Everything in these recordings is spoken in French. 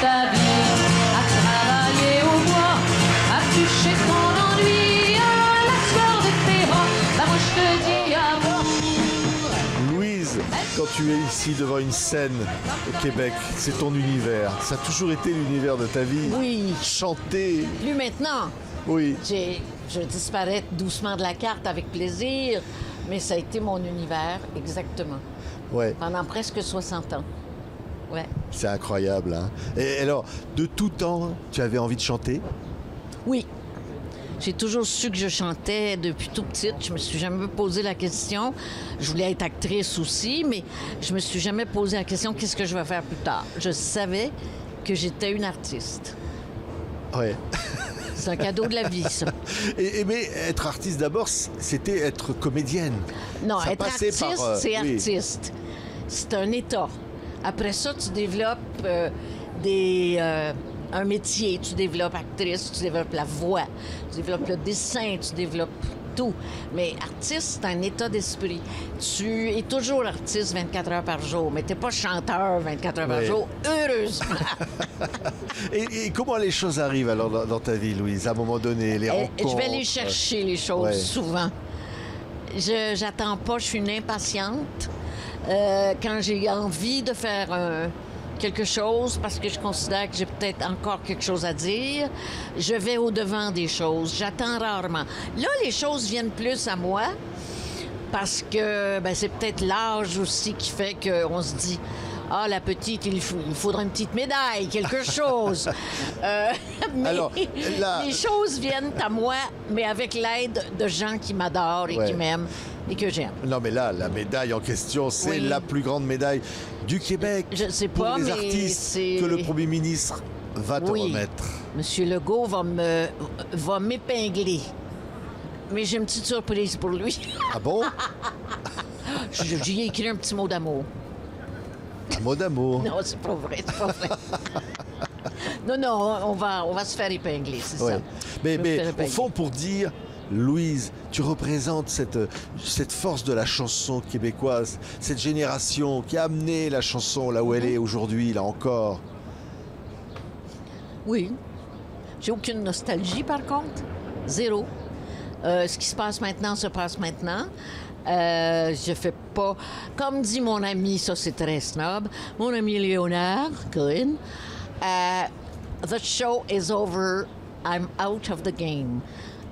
ta vie à travailler au bois, à bûcher ton ennui, à la sueur de tes bras. Ben moi je te dis amour. Louise, quand tu es ici devant une scène au Québec, c'est ton univers. Ça a toujours été l'univers de ta vie. Oui. Chanter, Plus maintenant. oui. Je disparais doucement de la carte avec plaisir, mais ça a été mon univers, exactement. Ouais, Pendant presque 60 ans. Ouais. c'est incroyable. Hein? Et alors, de tout temps, tu avais envie de chanter? Oui. J'ai toujours su que je chantais depuis tout petite. Je me suis jamais posé la question. Je voulais être actrice aussi, mais je me suis jamais posé la question qu'est-ce que je vais faire plus tard. Je savais que j'étais une artiste. Ouais. C'est un cadeau de la vie, ça. Mais être artiste d'abord, c'était être comédienne. Non, Ça être passait artiste, par, c'est oui. artiste. C'est un état. Après ça, tu développes un métier. Tu développes actrice, tu développes la voix, tu développes le dessin, tu développes tout. Mais artiste, c'est un état d'esprit. Tu es toujours artiste 24 heures par jour, mais tu n'es pas chanteur 24 heures par Oui. jour, heureusement. Et comment les choses arrivent alors dans ta vie, Louise, à un moment donné, les rencontres? Je vais aller chercher les choses Ouais. souvent. J'attends pas, je suis une impatiente. Quand j'ai envie de faire quelque chose, parce que je considère que j'ai peut-être encore quelque chose à dire, je vais au-devant des choses. J'attends rarement. Là, les choses viennent plus à moi parce que c'est peut-être l'âge aussi qui fait qu'on se dit ah, la petite, il faudra une petite médaille, quelque chose. Mais Alors, là- les choses viennent à moi, mais avec l'aide de gens qui m'adorent et Ouais. qui m'aiment et que j'aime. Non, mais là, la médaille en question, c'est Oui. la plus grande médaille du Québec Je sais pour pas, les mais artistes c'est- que le Premier ministre va te Oui. remettre. Monsieur Legault va m'épingler. Mais j'ai une petite surprise pour lui. Ah bon? J'y ai écrit un petit mot d'amour. Un mot d'amour. Non, c'est pas vrai, c'est pas vrai. Non, on va se faire épingler, c'est Ouais. ça. Mais, Je vais me mais faire au épingler. fond, pour dire, Louise, tu représentes cette force de la chanson québécoise, cette génération qui a amené la chanson là où elle est aujourd'hui, là encore. Oui. J'ai aucune nostalgie, par contre. Zéro. Ce qui se passe maintenant se passe maintenant. Je fais pas... Comme dit mon ami, ça c'est très snob, mon ami Léonard Cohen, the show is over, I'm out of the game.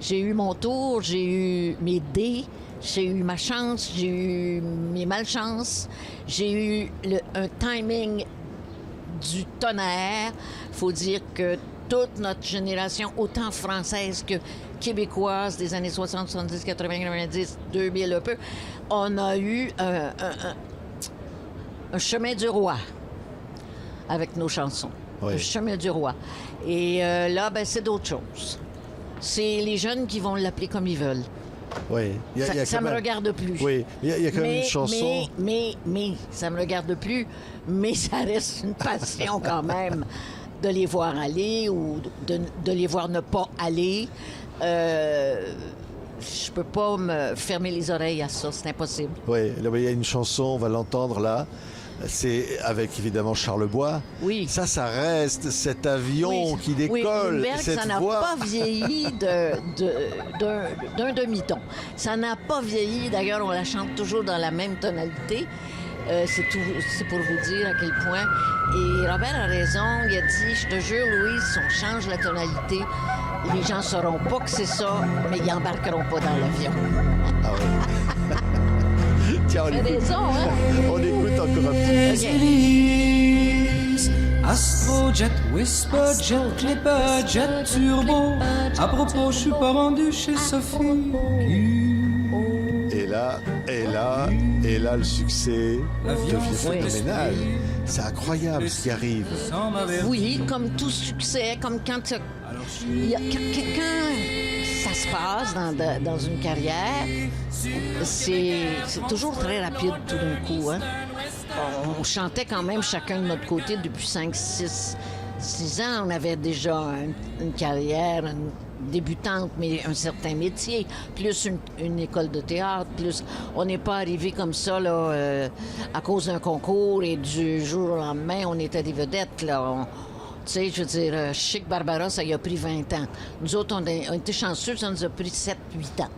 J'ai eu mon tour, j'ai eu mes dés, j'ai eu ma chance, j'ai eu mes malchances, j'ai eu un timing du tonnerre. Faut dire que toute notre génération, autant française que québécoise des années 60, 70, 80, 90, 2000 un peu, on a eu un chemin du roi avec nos chansons. Oui. Un chemin du roi. Et là, c'est d'autres choses. C'est les jeunes qui vont l'appeler comme ils veulent. Oui. Il y a Ça quand me même- regarde plus. Oui, il y a quand même une chanson. Mais, ça me regarde plus, mais ça reste une passion quand même de les voir aller ou de les voir ne pas aller. Je peux pas me fermer les oreilles à ça, c'est impossible. Oui, là, il y a une chanson, on va l'entendre là. C'est avec évidemment Charles Bois. Oui. Ça reste cet avion Oui, qui oui, décolle. Hulbert, cette ça n'a voix. pas vieilli d'un demi-ton. Ça n'a pas vieilli. D'ailleurs, on la chante toujours dans la même tonalité. C'est pour vous dire à quel point. Et Robert a raison. Il a dit, je te jure, Louise, si on change la tonalité, les gens ne sauront pas que c'est ça, mais ils n'embarqueront pas dans l'avion. Ah ouais. Tiens, on Il a écoute. raison, hein? On écoute encore un petit. OK. Please. Astrojet, Whisperjet, Clipperjet, Turbo. À propos, je suis pas rendu chez Sophie. Et là, le succès devient Oui. phénoménal. C'est incroyable ce qui arrive. Sans m'avertir. Oui, comme tout succès, comme quand quand ça se passe dans une carrière, c'est toujours très rapide tout d'un coup. Hein? On chantait quand même chacun de notre côté depuis 5, 6 ans. On avait déjà une carrière débutante, mais un certain métier, plus une école de théâtre, plus... On n'est pas arrivé comme ça là, à cause d'un concours et du jour au lendemain, on était des vedettes. Là. Tu sais, je veux dire, Chic Barbara, ça y a pris 20 ans. Nous autres, on a été chanceux, ça nous a pris 7-8 ans.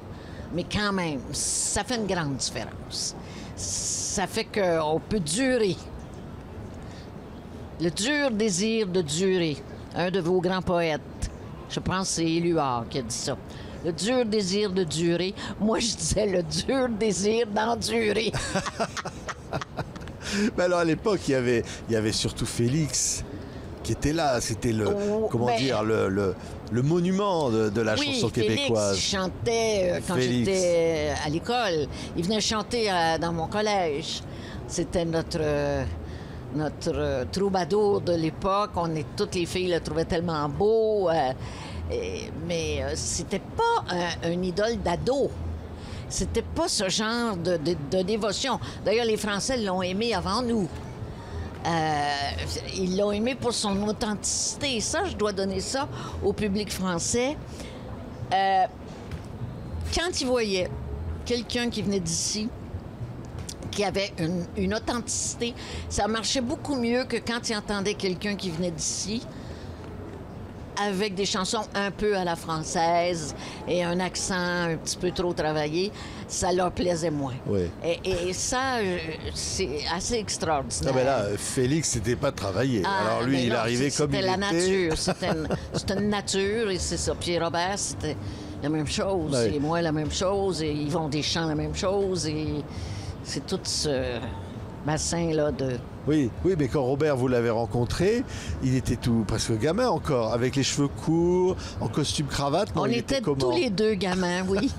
Mais quand même, ça fait une grande différence. Ça fait qu'on peut durer. Le dur désir de durer. Un de vos grands poètes, je pense que c'est Éluard qui a dit ça. Le dur désir de durer. Moi, je disais le dur désir d'endurer. Mais alors à l'époque, il y avait surtout Félix qui était là. C'était le, le monument de la chanson québécoise. Félix chantait quand j'étais à l'école. Il venait chanter dans mon collège. C'était notre troubadour de l'époque. Toutes les filles le trouvaient tellement beau. Mais c'était pas un idole d'ado. C'était pas ce genre de dévotion. D'ailleurs, les Français l'ont aimé avant nous. Ils l'ont aimé pour son authenticité. Et ça, je dois donner ça au public français. Quand ils voyaient quelqu'un qui venait d'ici, qui avait une authenticité, ça marchait beaucoup mieux que quand ils entendaient quelqu'un qui venait d'ici avec des chansons un peu à la française et un accent un petit peu trop travaillé, ça leur plaisait moins. Oui. Et ça, c'est assez extraordinaire. Non, mais là, Félix, c'était pas travaillé. Alors lui, il arrivait comme il était. C'était la nature. C'était une nature, et c'est ça. Puis Robert, c'était la même chose. Oui. Et moi, la même chose. Et Yvon Deschamps, la même chose. Et c'est tout ce bassin-là de... Oui, mais quand Robert, vous l'avez rencontré, il était tout presque gamin encore, avec les cheveux courts, en costume cravate. Non, On il était comment? tous les deux gamins, oui.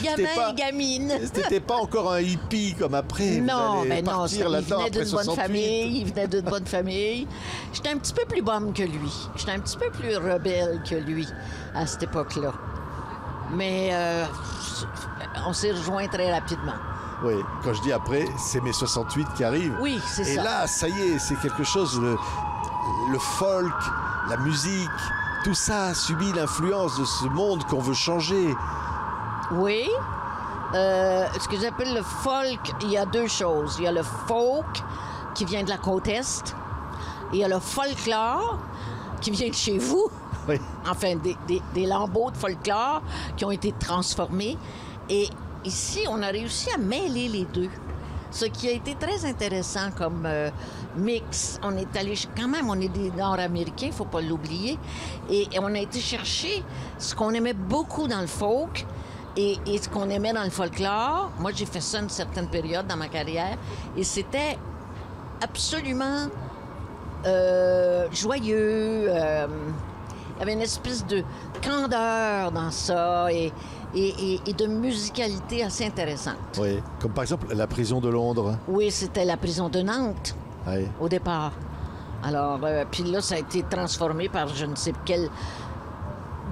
Gamin et gamine. C'était pas encore un hippie comme après. Non, vous allez mais non, partir il là-dedans venait après d'une bonne 68. famille. Il venait d'une bonne famille. J'étais un petit peu plus bonne que lui. J'étais un petit peu plus rebelle que lui à cette époque-là. Mais on s'est rejoints très rapidement. Oui, quand je dis après, c'est mai 68 qui arrive. Oui, c'est Et ça. Et là, ça y est, c'est quelque chose, le folk, la musique, tout ça a subi l'influence de ce monde qu'on veut changer. Oui. Ce que j'appelle le folk, il y a deux choses. Il y a le folk qui vient de la côte Est. Et il y a le folklore qui vient de chez vous. Oui. Enfin, des lambeaux de folklore qui ont été transformés. Et ici, on a réussi à mêler les deux. Ce qui a été très intéressant comme mix. On est allé... Quand même, on est des Nord-Américains, il ne faut pas l'oublier. Et on a été chercher ce qu'on aimait beaucoup dans le folk et ce qu'on aimait dans le folklore. Moi, j'ai fait ça une certaine période dans ma carrière. Et c'était absolument joyeux. Il y avait une espèce de candeur dans ça et de musicalité assez intéressante. Oui, comme par exemple la prison de Londres. Oui, c'était la prison de Nantes, Oui. au départ. Alors, puis là, ça a été transformé par je ne sais quel...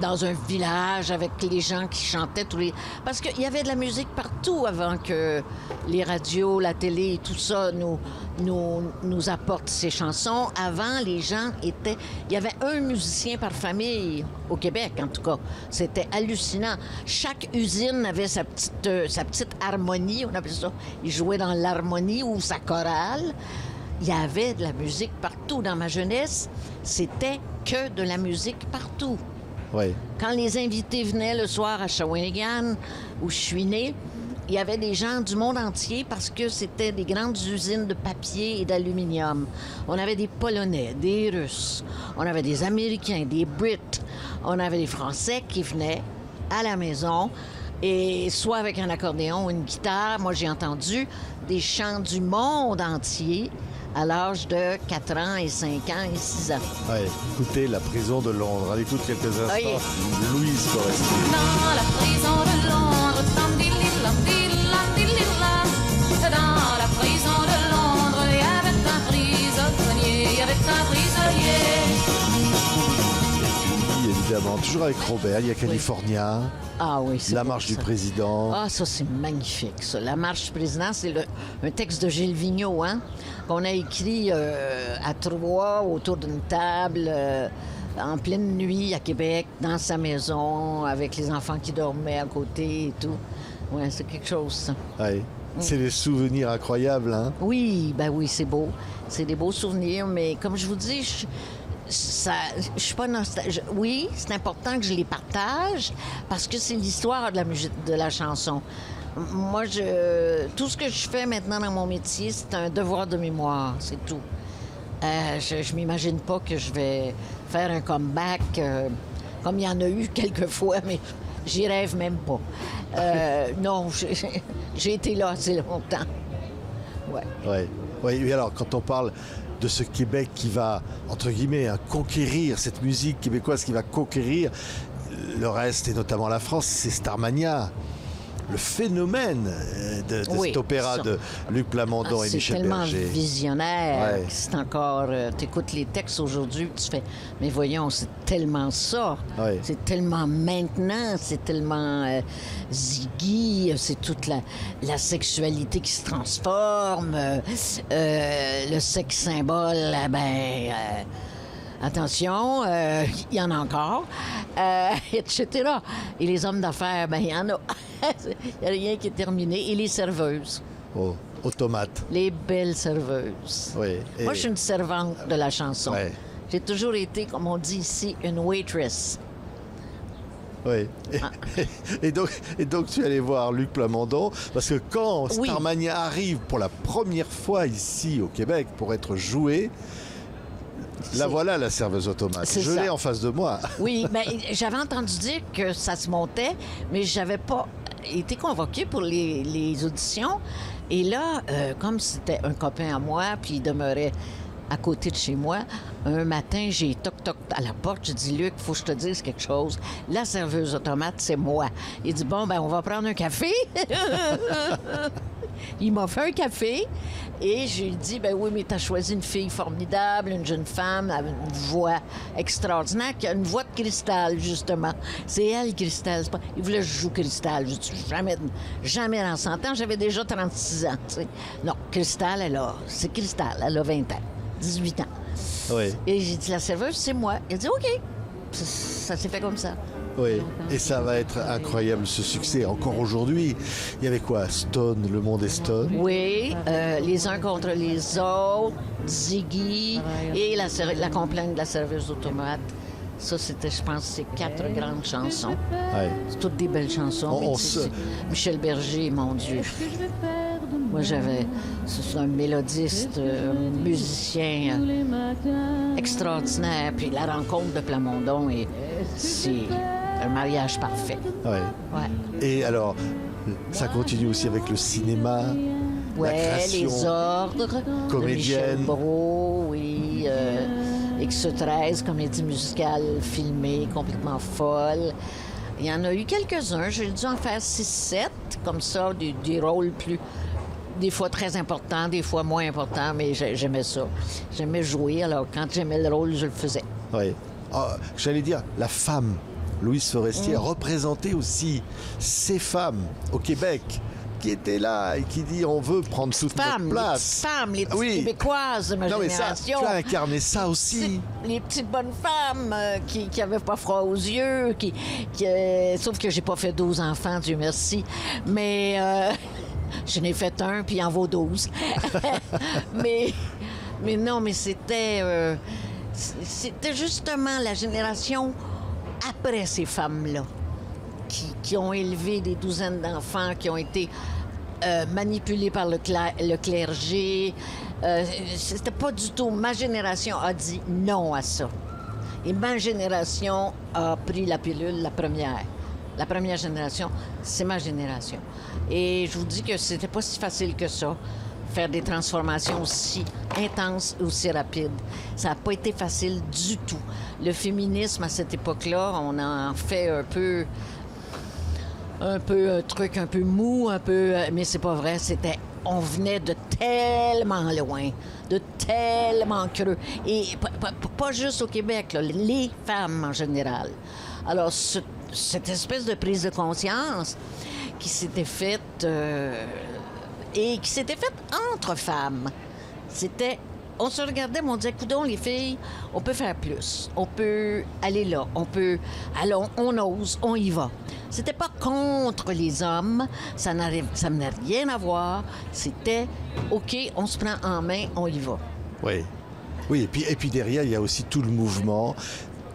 dans un village avec les gens qui chantaient tous les... Parce qu'il y avait de la musique partout avant que les radios, la télé et tout ça nous apportent ces chansons. Avant, les gens étaient... Il y avait un musicien par famille, au Québec en tout cas. C'était hallucinant. Chaque usine avait sa petite harmonie, on appelait ça. Ils jouaient dans l'harmonie ou sa chorale. Il y avait de la musique partout. Dans ma jeunesse, c'était que de la musique partout. Oui. Quand les invités venaient le soir à Shawinigan, où je suis née, il y avait des gens du monde entier parce que c'était des grandes usines de papier et d'aluminium. On avait des Polonais, des Russes, on avait des Américains, des Brits, on avait des Français qui venaient à la maison et soit avec un accordéon ou une guitare. Moi, j'ai entendu des chants du monde entier à l'âge de 4 ans et 5 ans et 6 ans. Ouais, écoutez la prison de Londres. On écoute quelques instants. Oui. Louise Forestier. Dans la prison de Londres, dans la prison de Londres, il y avait un prisonnier, il y avait un prisonnier. Et puis, évidemment, toujours avec Robert, il y a California, Ah oui, c'est La beau, marche du ça. président. Ah, ça, c'est magnifique, ça. La marche du président, c'est un texte de Gilles Vigneault, hein, qu'on a écrit à trois, autour d'une table, en pleine nuit, à Québec, dans sa maison, avec les enfants qui dormaient à côté et tout. Ouais, c'est quelque chose, ça. Ouais. C'est des souvenirs incroyables, hein? Oui, ben oui, c'est beau. C'est des beaux souvenirs, mais comme je vous dis, je suis pas nostalgique. Oui, c'est important que je les partage parce que c'est l'histoire de la musique, de la chanson. Moi, tout ce que je fais maintenant dans mon métier, c'est un devoir de mémoire, c'est tout. Je m'imagine pas que je vais faire un comeback comme il y en a eu quelques fois, mais j'y rêve même pas. Non, j'ai été là assez longtemps. Ouais. Ouais. Oui, et alors, quand on parle de ce Québec qui va, entre guillemets, conquérir cette musique québécoise, qui va conquérir le reste, et notamment la France, c'est Starmania. Le phénomène de cet opéra ça. de Luc Plamondon et Michel Berger. C'est tellement visionnaire. Ouais. C'est encore... tu écoutes les textes aujourd'hui, tu fais... Mais voyons, c'est tellement ça. Ouais. C'est tellement maintenant. C'est tellement Ziggy. C'est toute la sexualité qui se transforme. Le sexe symbole, attention, il y en a encore, etc. Et les hommes d'affaires, il y en a. Il n'y a rien qui est terminé. Et les serveuses. Oh, automate. Les belles serveuses. Oui. Et... Moi, je suis une servante de la chanson. Ouais. J'ai toujours été, comme on dit ici, une waitress. Oui. Et donc, tu es allé voir Luc Plamondon, parce que quand Starmania arrive pour la première fois ici au Québec pour être joué, la voilà, la serveuse automate. Je l'ai en face de moi. Oui, j'avais entendu dire que ça se montait, mais j'avais pas été convoquée pour les auditions. Et là, comme c'était un copain à moi, puis il demeurait à côté de chez moi, un matin, j'ai toc-toc à la porte. J'ai dit, Luc, il faut que je te dise quelque chose. La serveuse automate, c'est moi. Il dit, bon, on va prendre un café. Il m'a fait un café et j'ai dit, oui, mais t'as choisi une fille formidable, une jeune femme, avec une voix extraordinaire, qui a une voix de cristal, justement. C'est elle, Cristal. Il voulait que je joue Cristal. Je dis, jamais dans 100 ans, j'avais déjà 36 ans. Tu sais. Non, Cristal, c'est Cristal, elle a 20 ans, 18 ans. Oui. Et j'ai dit, la serveuse, c'est moi. Il a dit, OK. Ça s'est fait comme ça. Oui, et ça va être incroyable, ce succès. Encore aujourd'hui, il y avait quoi? Stone, Le Monde est Stone? Oui, Les uns contre les autres, Ziggy et la complainte de la serveuse automate. Ça, c'était, je pense, ces 4 grandes chansons. Ouais. C'est toutes des belles chansons. Michel Berger, mon Dieu. Moi, c'est un mélodiste, musicien extraordinaire. Puis la rencontre de Plamondon, c'est un mariage parfait. Ouais. Ouais. Et alors, ça continue aussi avec le cinéma, la création, les ordres, comédienne. De Michel Brault, oui, X13, comédie musicale filmée, complètement folle. Il y en a eu quelques-uns, j'ai dû en faire 6-7, comme ça, des rôles des fois très importants, des fois moins importants, mais j'aimais ça. J'aimais jouer, alors quand j'aimais le rôle, je le faisais. Oui. J'allais dire, la femme, Louise Forestier, a représenté aussi ces femmes au Québec qui étaient là et qui dit on veut prendre toute notre place. Les petites Québécoises de ma génération. Tu as incarné ça aussi. Les petites bonnes femmes qui n'avaient pas froid aux yeux, sauf que j'ai pas fait 12 enfants, Dieu merci. Mais je n'ai fait un, puis il en vaut 12. mais non, mais c'était justement la génération après ces femmes-là qui ont élevé des douzaines d'enfants, qui ont été manipulés par le clergé. C'était pas du tout... Ma génération a dit non à ça. Et ma génération a pris la pilule, la première. La première génération, c'est ma génération. Et je vous dis que c'était pas si facile que ça, faire des transformations aussi intenses, aussi rapides. Ça n'a pas été facile du tout. Le féminisme, à cette époque-là, on en fait un truc un peu mou, mais c'est pas vrai. On venait de tellement loin, de tellement creux. Et pas juste au Québec, là, les femmes en général. Alors, cette espèce de prise de conscience qui s'était faite et qui s'était faite entre femmes, c'était on se regardait, mais on disait, coudonc, les filles, on peut faire plus. On peut aller là. Allons, on ose, on y va. C'était pas contre les hommes. Ça n'a rien à voir. C'était, OK, on se prend en main, on y va. Oui. Oui, et puis derrière, il y a aussi tout le mouvement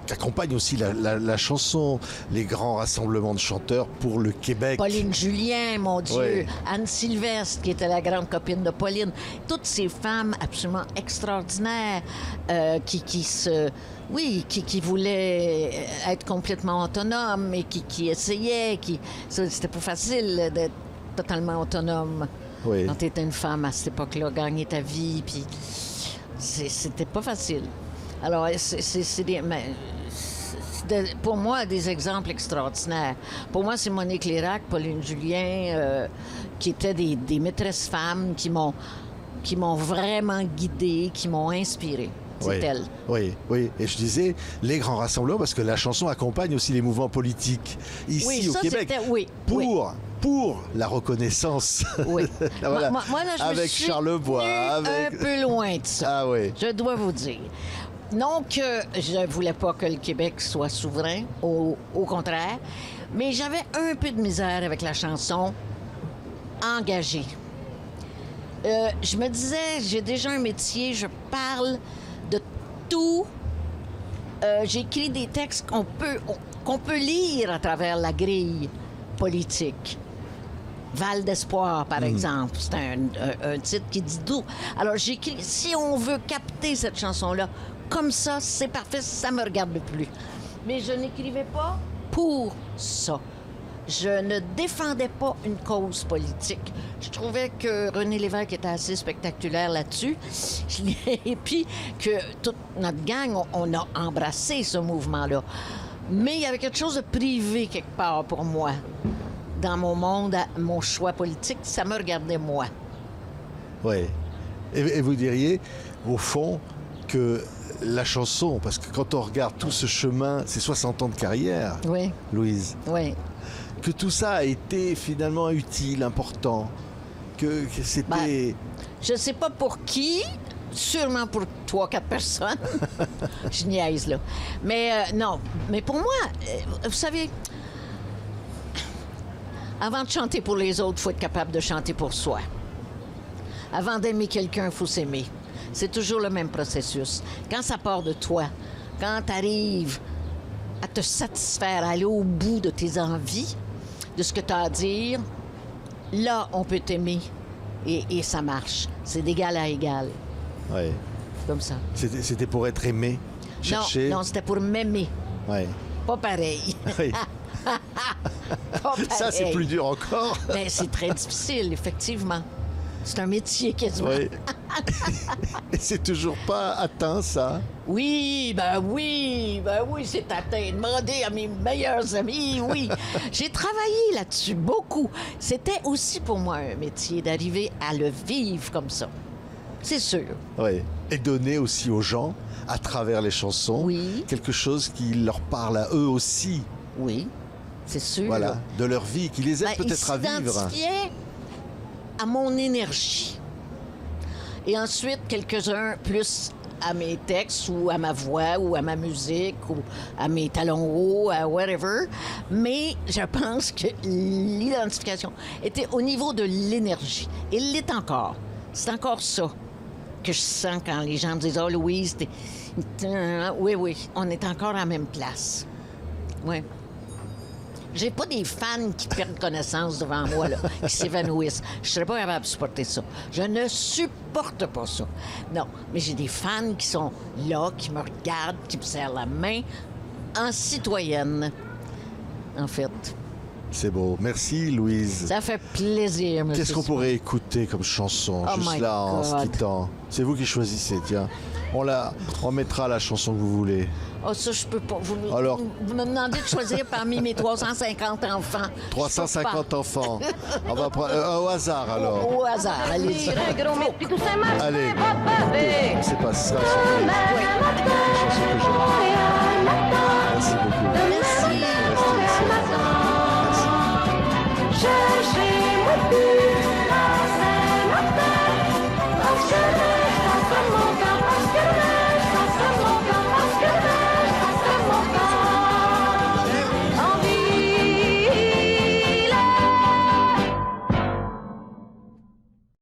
qui accompagne aussi la chanson, les grands rassemblements de chanteurs pour le Québec. Pauline Julien, mon Dieu. Oui. Anne Sylvestre, qui était la grande copine de Pauline. Toutes ces femmes absolument extraordinaires qui voulaient être complètement autonomes et qui essayaient. C'était pas facile d'être totalement autonome. Oui. Quand tu étais une femme à cette époque-là, gagner ta vie, puis c'était pas facile. Alors, pour moi, des exemples extraordinaires. Pour moi, c'est Monique Lérac, Pauline Julien, qui étaient des maîtresses femmes qui m'ont vraiment guidée, qui m'ont inspirée. C'est elle. Oui. Et je disais les grands rassemblements parce que la chanson accompagne aussi les mouvements politiques ici au Québec. Pour la reconnaissance. Oui. Voilà. Moi, là, je avec me suis Charlebois. un peu loin de ça. Ah oui. Je dois vous dire. Non que je voulais pas que le Québec soit souverain, au contraire, mais j'avais un peu de misère avec la chanson engagée. Je me disais, j'ai déjà un métier, je parle de tout. J'écris des textes qu'on peut lire à travers la grille politique. Val d'espoir, par exemple, c'est un titre qui dit tout. Alors j'écris, si on veut capter cette chanson-là, comme ça, c'est parfait, ça me regarde plus. Mais je n'écrivais pas pour ça. Je ne défendais pas une cause politique. Je trouvais que René Lévesque était assez spectaculaire là-dessus. Et puis que toute notre gang, on a embrassé ce mouvement-là. Mais il y avait quelque chose de privé quelque part pour moi. Dans mon monde, mon choix politique, ça me regardait moi. Oui. Et vous diriez, au fond, que la chanson, parce que quand on regarde tout ce chemin, ces 60 ans de carrière, Oui. Louise, Oui. que tout ça a été finalement utile, important, que c'était... Je sais pas pour qui, sûrement pour 3-4 personnes. Je niaise, là. Mais non. Mais pour moi, vous savez, avant de chanter pour les autres, il faut être capable de chanter pour soi. Avant d'aimer quelqu'un, il faut s'aimer. C'est toujours le même processus. Quand ça part de toi, quand tu arrives à te satisfaire, à aller au bout de tes envies, de ce que tu as à dire, là, on peut t'aimer et ça marche. C'est d'égal à égal. Oui. C'est comme ça. C'était pour être aimé, chercher... Non, c'était pour m'aimer. Oui. Pas pareil. Oui. Pas pareil. Ça, c'est plus dur encore. Mais c'est très difficile, effectivement. C'est un métier quasiment. Oui. Et c'est toujours pas atteint, ça. Oui, c'est atteint. Demandez à mes meilleurs amis, oui. J'ai travaillé là-dessus beaucoup. C'était aussi pour moi un métier d'arriver à le vivre comme ça. C'est sûr. Oui. Et donner aussi aux gens, à travers les chansons, Oui. quelque chose qui leur parle à eux aussi. Oui, c'est sûr. Voilà, de leur vie, qui les aide peut-être à ils vivre. s'identifiaient à mon énergie. Et ensuite, quelques-uns plus à mes textes ou à ma voix ou à ma musique ou à mes talons hauts, à whatever. Mais je pense que l'identification était au niveau de l'énergie. Et il l'est encore. C'est encore ça que je sens quand les gens me disent « Oh, Louise, t'es... » Oui, on est encore à la même place. Oui. J'ai pas des fans qui perdent connaissance devant moi, là, qui s'évanouissent. Je serais pas capable de supporter ça. Je ne supporte pas ça. Non, mais j'ai des fans qui sont là, qui me regardent, qui me serrent la main en citoyenne, en fait. C'est beau. Merci, Louise. Ça fait plaisir, monsieur. Qu'est-ce qu'on pourrait écouter comme chanson, Oh juste my là, en se God. quittant? C'est vous qui choisissez, tiens. On mettra la chanson que vous voulez. Oh, ça, je peux pas. Vous me demandez de choisir parmi mes 350 enfants. Je 350 peux pas. enfants. On va prendre au hasard, alors. Au hasard, allez-y. Allez. C'est pas ça. Oui.